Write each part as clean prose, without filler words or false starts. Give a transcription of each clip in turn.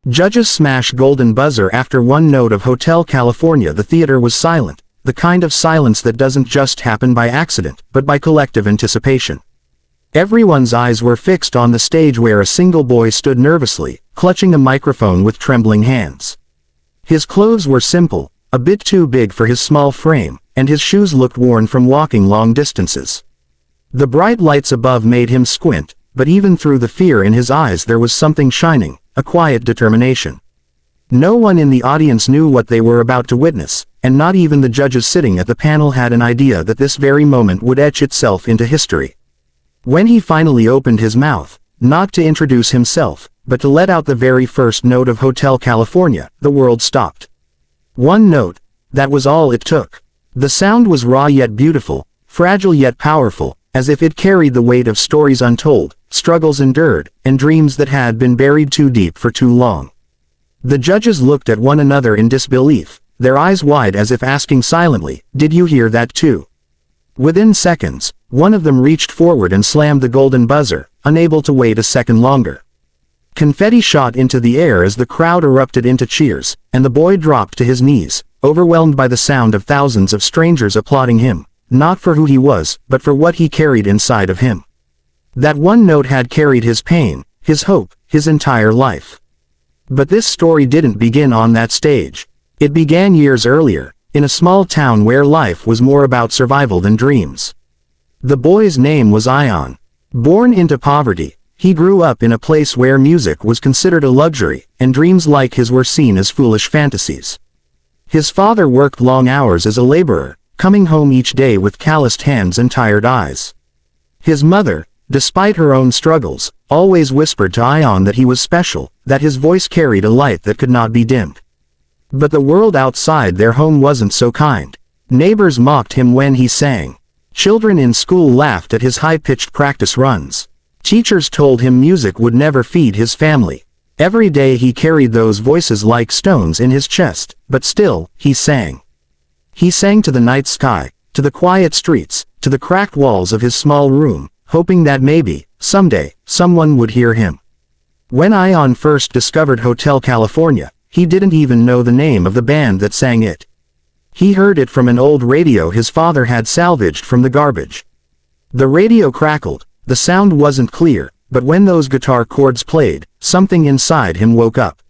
Judges smash golden buzzer after one note of Hotel California. The theater was silent, the kind of silence that doesn't just happen by accident, but by collective anticipation. Everyone's eyes were fixed on the stage where a single boy stood nervously, clutching a microphone with trembling hands. His clothes were simple, a bit too big for his small frame, and his shoes looked worn from walking long distances. The bright lights above made him squint, but even through the fear in his eyes there was something shining, a quiet determination. No one in the audience knew what they were about to witness, and not even the judges sitting at the panel had an idea that this very moment would etch itself into history. When he finally opened his mouth, not to introduce himself, but to let out the very first note of Hotel California, the world stopped. One note, that was all it took. The sound was raw yet beautiful, fragile yet powerful, as if it carried the weight of stories untold, struggles endured, and dreams that had been buried too deep for too long. The judges looked at one another in disbelief, their eyes wide as if asking silently, "Did you hear that too?" Within seconds, one of them reached forward and slammed the golden buzzer, unable to wait a second longer. Confetti shot into the air as the crowd erupted into cheers, and the boy dropped to his knees, overwhelmed by the sound of thousands of strangers applauding him, not for who he was, but for what he carried inside of him. That one note had carried his pain, his hope, his entire life. But this story didn't begin on that stage. It began years earlier, in a small town where life was more about survival than dreams. The boy's name was Ion. Born into poverty, he grew up in a place where music was considered a luxury, and dreams like his were seen as foolish fantasies. His father worked long hours as a laborer, coming home each day with calloused hands and tired eyes. His mother, despite her own struggles, always whispered to Ion that he was special, that his voice carried a light that could not be dimmed. But the world outside their home wasn't so kind. Neighbors mocked him when he sang. Children in school laughed at his high-pitched practice runs. Teachers told him music would never feed his family. Every day he carried those voices like stones in his chest, but still, he sang. He sang to the night sky, to the quiet streets, to the cracked walls of his small room, hoping that maybe, someday, someone would hear him. When Ion first discovered Hotel California, he didn't even know the name of the band that sang it. He heard it from an old radio his father had salvaged from the garbage. The radio crackled, the sound wasn't clear, but when those guitar chords played, something inside him woke up.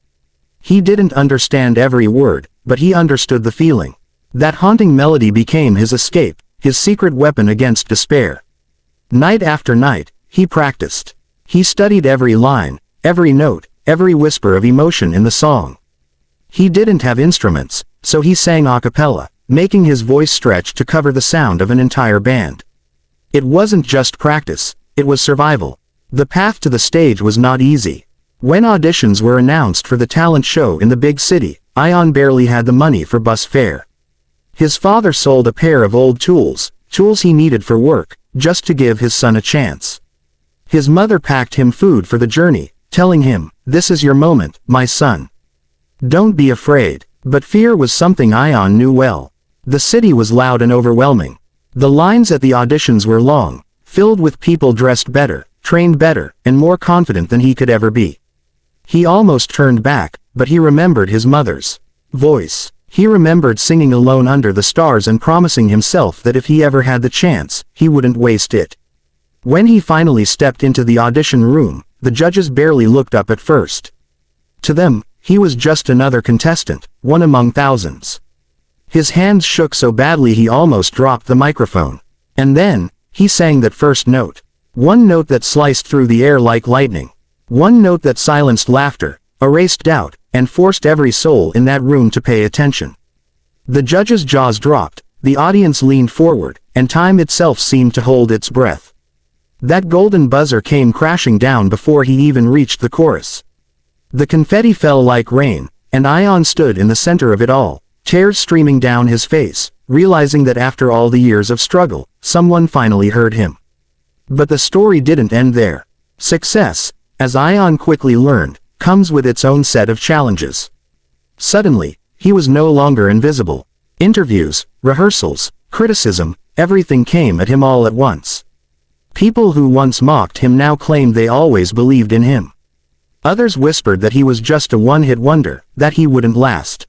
He didn't understand every word, but he understood the feeling. That haunting melody became his escape, his secret weapon against despair. Night after night, he practiced. He studied every line, every note, every whisper of emotion in the song. He didn't have instruments, so he sang a cappella, making his voice stretch to cover the sound of an entire band. It wasn't just practice, it was survival. The path to the stage was not easy. When auditions were announced for the talent show in the big city, Ion barely had the money for bus fare. His father sold a pair of old tools he needed for work, just to give his son a chance. His mother packed him food for the journey, telling him, "This is your moment, my son. Don't be afraid." But fear was something Ion knew well. The city was loud and overwhelming. The lines at the auditions were long, filled with people dressed better, trained better, and more confident than he could ever be. He almost turned back, but he remembered his mother's voice. He remembered singing alone under the stars and promising himself that if he ever had the chance, he wouldn't waste it. When he finally stepped into the audition room, the judges barely looked up at first. To them, he was just another contestant, one among thousands. His hands shook so badly he almost dropped the microphone. And then, he sang that first note. One note that sliced through the air like lightning. One note that silenced laughter, erased doubt, and forced every soul in that room to pay attention. The judges' jaws dropped, the audience leaned forward, and time itself seemed to hold its breath. That golden buzzer came crashing down before he even reached the chorus. The confetti fell like rain, and Ion stood in the center of it all, tears streaming down his face, realizing that after all the years of struggle, someone finally heard him. But the story didn't end there. Success, as Ion quickly learned, comes with its own set of challenges. Suddenly, he was no longer invisible. Interviews, rehearsals, criticism, everything came at him all at once. People who once mocked him now claimed they always believed in him. Others whispered that he was just a one-hit wonder, that he wouldn't last.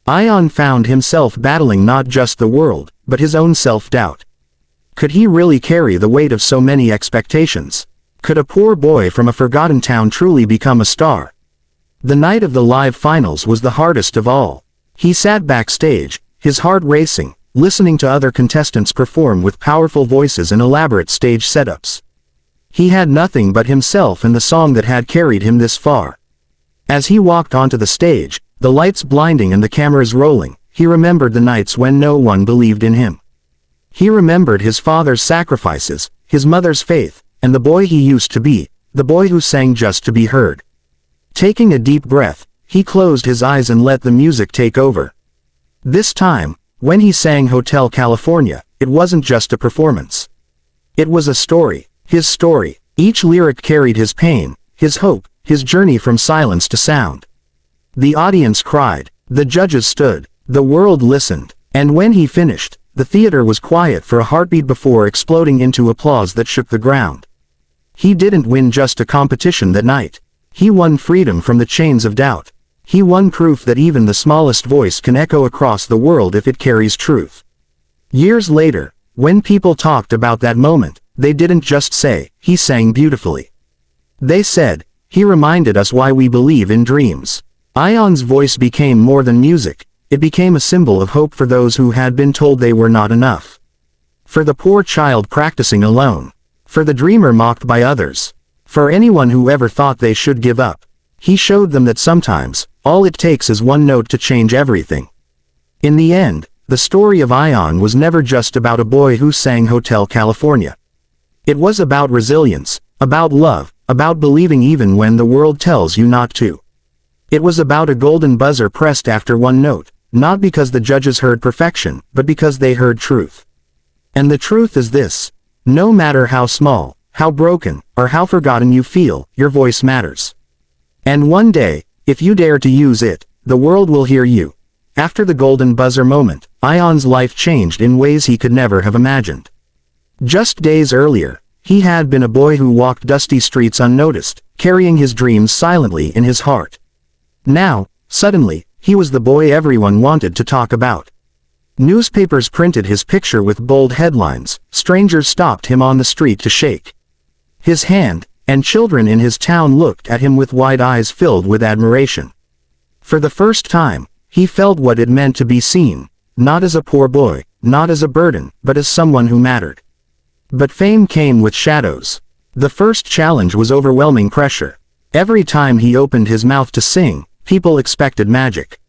Ion found himself battling not just the world, but his own self-doubt. Could he really carry the weight of so many expectations? Could a poor boy from a forgotten town truly become a star? The night of the live finals was the hardest of all. He sat backstage, his heart racing, listening to other contestants perform with powerful voices and elaborate stage setups. He had nothing but himself and the song that had carried him this far. As he walked onto the stage, the lights blinding and the cameras rolling, he remembered the nights when no one believed in him. He remembered his father's sacrifices, his mother's faith, and the boy he used to be, the boy who sang just to be heard. Taking a deep breath, he closed his eyes and let the music take over. This time, when he sang Hotel California, it wasn't just a performance. It was a story, his story. Each lyric carried his pain, his hope, his journey from silence to sound. The audience cried, the judges stood, the world listened, and when he finished, the theater was quiet for a heartbeat before exploding into applause that shook the ground. He didn't win just a competition that night. He won freedom from the chains of doubt. He won proof that even the smallest voice can echo across the world if it carries truth. Years later, when people talked about that moment, they didn't just say, he sang beautifully. They said, he reminded us why we believe in dreams. Ion's voice became more than music, it became a symbol of hope for those who had been told they were not enough. For the poor child practicing alone. For the dreamer mocked by others. For anyone who ever thought they should give up. He showed them that sometimes, all it takes is one note to change everything. In the end, the story of Ion was never just about a boy who sang Hotel California. It was about resilience, about love, about believing even when the world tells you not to. It was about a golden buzzer pressed after one note, not because the judges heard perfection, but because they heard truth. And the truth is this: no matter how small, how broken, or how forgotten you feel, your voice matters. And one day, if you dare to use it, the world will hear you. After the golden buzzer moment, Ion's life changed in ways he could never have imagined. Just days earlier, he had been a boy who walked dusty streets unnoticed, carrying his dreams silently in his heart. Now, suddenly, he was the boy everyone wanted to talk about. Newspapers printed his picture with bold headlines, strangers stopped him on the street to shake his hand, and children in his town looked at him with wide eyes filled with admiration. For the first time, he felt what it meant to be seen, not as a poor boy, not as a burden, but as someone who mattered. But fame came with shadows. The first challenge was overwhelming pressure. Every time he opened his mouth to sing, people expected magic.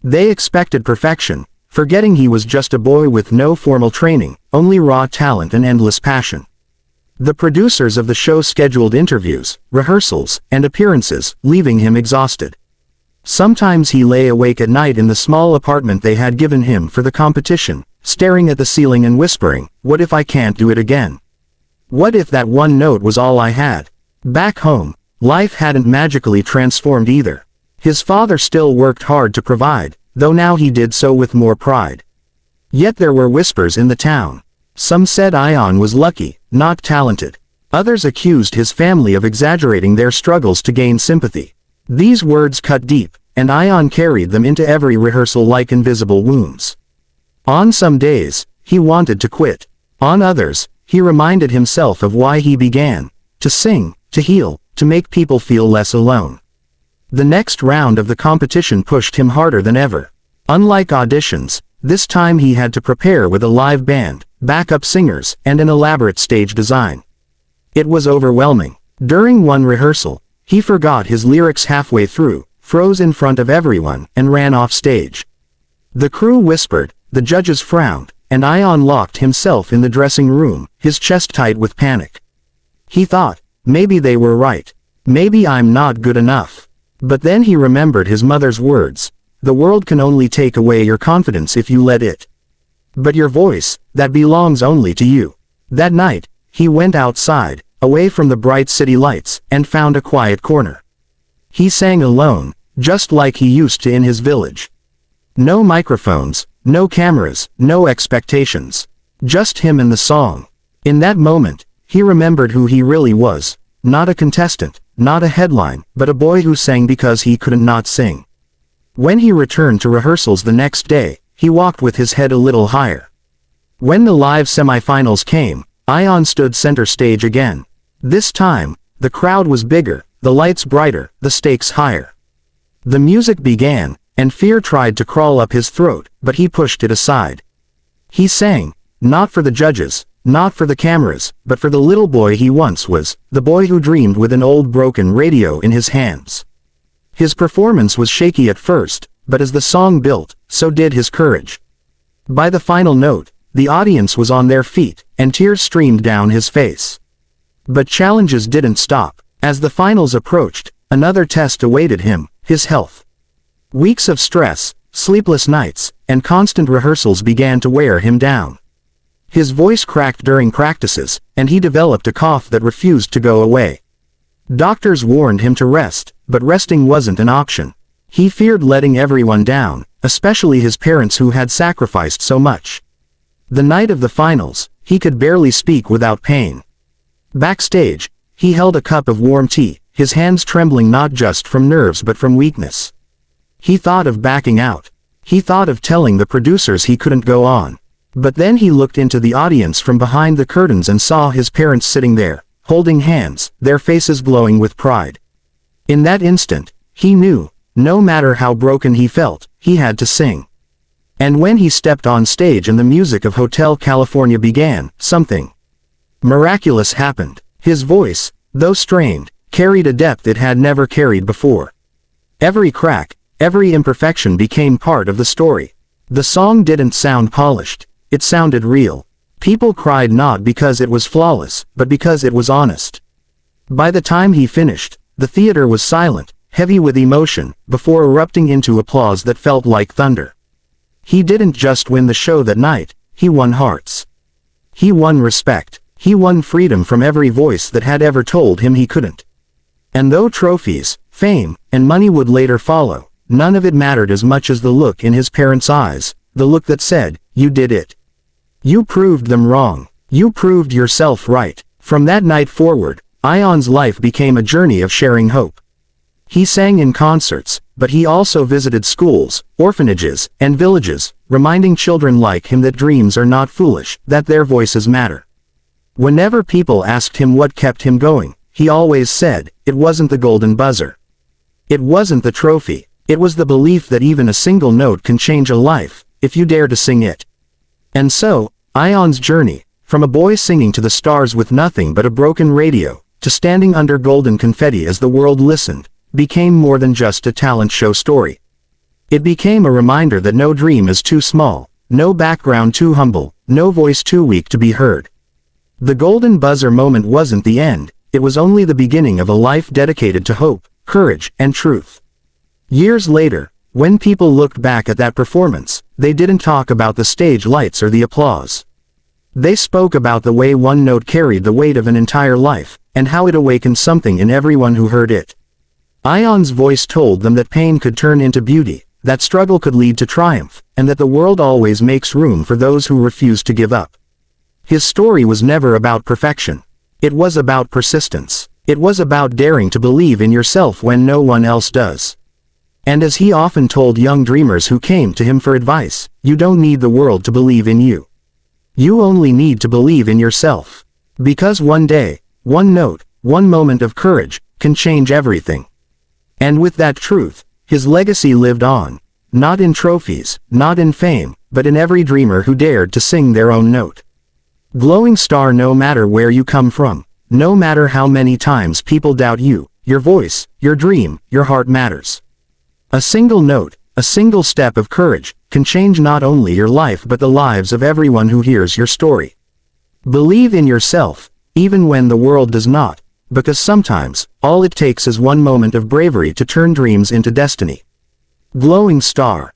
They expected perfection, forgetting he was just a boy with no formal training, only raw talent and endless passion. The producers of the show scheduled interviews, rehearsals, and appearances, leaving him exhausted. Sometimes he lay awake at night in the small apartment they had given him for the competition, staring at the ceiling and whispering, "What if I can't do it again? What if that one note was all I had?" Back home, life hadn't magically transformed either. His father still worked hard to provide, though now he did so with more pride. Yet there were whispers in the town. Some said Ion was lucky, not talented. Others accused his family of exaggerating their struggles to gain sympathy. These words cut deep, and Ion carried them into every rehearsal like invisible wounds. On some days, he wanted to quit. On others, he reminded himself of why he began: to sing, to heal, to make people feel less alone. The next round of the competition pushed him harder than ever. Unlike auditions, this time he had to prepare with a live band, backup singers, and an elaborate stage design. It was overwhelming. During one rehearsal, he forgot his lyrics halfway through, froze in front of everyone, and ran off stage. The crew whispered, the judges frowned, and Ion locked himself in the dressing room, his chest tight with panic. He thought, maybe they were right. Maybe I'm not good enough. But then he remembered his mother's words: the world can only take away your confidence if you let it. But your voice, that belongs only to you. That night, he went outside, away from the bright city lights, and found a quiet corner. He sang alone, just like he used to in his village. No microphones, no cameras, no expectations. Just him and the song. In that moment, he remembered who he really was: not a contestant, not a headline, but a boy who sang because he couldn't not sing. When he returned to rehearsals the next day, he walked with his head a little higher. When the live semifinals came, Ion stood center stage again. This time, the crowd was bigger, the lights brighter, the stakes higher. The music began, and fear tried to crawl up his throat, but he pushed it aside. He sang, not for the judges, not for the cameras, but for the little boy he once was, the boy who dreamed with an old broken radio in his hands. His performance was shaky at first, but as the song built, so did his courage. By the final note, the audience was on their feet, and tears streamed down his face. But challenges didn't stop. As the finals approached, another test awaited him, his health. Weeks of stress, sleepless nights, and constant rehearsals began to wear him down. His voice cracked during practices, and he developed a cough that refused to go away. Doctors warned him to rest, but resting wasn't an option. He feared letting everyone down, especially his parents who had sacrificed so much. The night of the finals, he could barely speak without pain. Backstage, he held a cup of warm tea, his hands trembling not just from nerves but from weakness. He thought of backing out. He thought of telling the producers he couldn't go on. But then he looked into the audience from behind the curtains and saw his parents sitting there, holding hands, their faces glowing with pride. In that instant, he knew, no matter how broken he felt, he had to sing. And when he stepped on stage and the music of Hotel California began, something miraculous happened. His voice, though strained, carried a depth it had never carried before. Every crack, every imperfection became part of the story. The song didn't sound polished. It sounded real. People cried not because it was flawless, but because it was honest. By the time he finished, the theater was silent, heavy with emotion, before erupting into applause that felt like thunder. He didn't just win the show that night, he won hearts. He won respect. He won freedom from every voice that had ever told him he couldn't. And though trophies, fame, and money would later follow, none of it mattered as much as the look in his parents' eyes, the look that said, "You did it. You proved them wrong. You proved yourself right." From that night forward, Ion's life became a journey of sharing hope. He sang in concerts, but he also visited schools, orphanages, and villages, reminding children like him that dreams are not foolish, that their voices matter. Whenever people asked him what kept him going, he always said, it wasn't the golden buzzer. It wasn't the trophy. It was the belief that even a single note can change a life, if you dare to sing it. And so, Ion's journey, from a boy singing to the stars with nothing but a broken radio, to standing under golden confetti as the world listened, became more than just a talent show story. It became a reminder that no dream is too small, no background too humble, no voice too weak to be heard. The golden buzzer moment wasn't the end, it was only the beginning of a life dedicated to hope, courage, and truth. Years later, when people looked back at that performance, they didn't talk about the stage lights or the applause. They spoke about the way one note carried the weight of an entire life, and how it awakened something in everyone who heard it. Ion's voice told them that pain could turn into beauty, that struggle could lead to triumph, and that the world always makes room for those who refuse to give up. His story was never about perfection. It was about persistence. It was about daring to believe in yourself when no one else does. And as he often told young dreamers who came to him for advice, you don't need the world to believe in you. You only need to believe in yourself. Because one day, one note, one moment of courage, can change everything. And with that truth, his legacy lived on, not in trophies, not in fame, but in every dreamer who dared to sing their own note. Glowing star, no matter where you come from, no matter how many times people doubt you, your voice, your dream, your heart matters. A single note, a single step of courage, can change not only your life but the lives of everyone who hears your story. Believe in yourself, even when the world does not, because sometimes, all it takes is one moment of bravery to turn dreams into destiny. Glowing star.